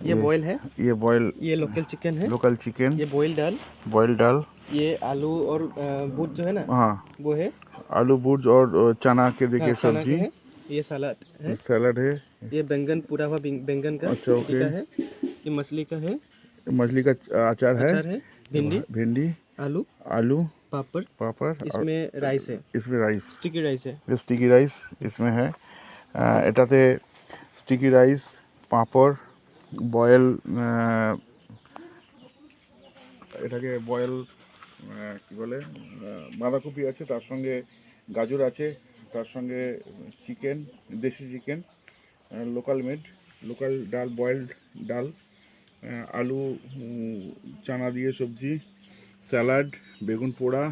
ये बॉयल है, ये बॉयल, ये लोकल चिकन है, लोकल चिकन, ये बॉयल दाल, बॉयल दाल, ये आलू और बूट जो है ना हाँ वो है, आलू भुज और चना के हाँ देखिए चना के सब्जी, है, ये सलाद है, सैलड है। ये बैंगन पूरा हुआ बैंगन का अच्छा ओके। टिक्का है, ये मछली का है, मछली का अचार है, अचार है, भिंडी, भिंडी, आलू, आलू, पापड़, पापड़ और इसमें राइस है, इसमें राइस, स्टिकी राइस है। स्टिकी রাইস इसमें है। এটাতে স্টিকি রাইস, পাঁপড়, বয়েল, এটাকে বয়েল কি বলে, বাঁধাকপি আছে, তার সঙ্গে গাজর আছে, তার সঙ্গে চিকেন, দেশি চিকেন, লোকাল মেড, লোকাল ডাল, বয়েলড ডাল, আলু, চানা দিয়ে সবজি, স্যালাড, বেগুন পোড়া,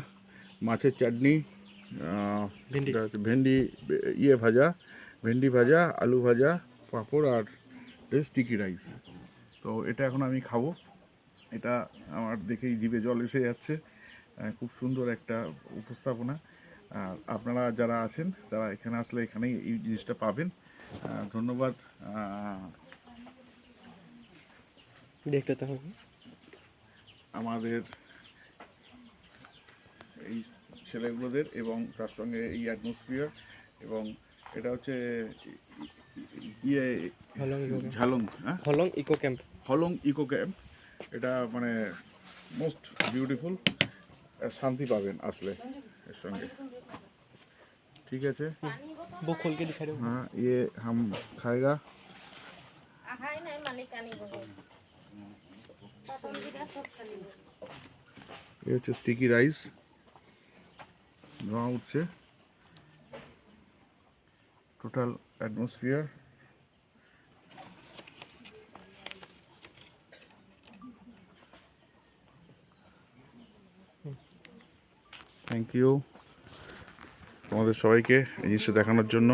মাছের চাটনি, भिंडी ভেন্ডি ইয়ে ভাজা, ভেন্ডি ভাজা, আলু ভাজা, পাঁপড় আর স্টিকি রাইস। তো এটা এখন আমি খাবো। এটা আমার দেখেই জিভে জল এসে যাচ্ছে। খুব সুন্দর একটা উপস্থাপনা। আর আপনারা যারা আছেন তারা এখানে আসলে এখানেই এই জিনিসটা পাবেন। ধন্যবাদ देख लेता हूँ। আমাদের এই ছেলেগুলোদের এবং তার সঙ্গে এই অ্যাটমসফিয়ার, এবং এটা হচ্ছে ইয়ে हलोंग इको कैंप, ঝালং, হ্যাঁ Hollong eco camp. Hollong eco camp. এটা মানে মোস্ট বিউটিফুল, শান্তি পাবেন আসলে এর সঙ্গে। ঠিক আছে, वो खोल के दिखा रहे हो। হ্যাঁ ইয়ে হাম খাएगा। এ হচ্ছে স্টিকি রাইস, ধোঁয়া উঠছে, টোটাল অ্যাটমসফিয়ার। থ্যাংক ইউ তোমাদের সবাইকে এই জিনিসটা দেখানোর জন্য।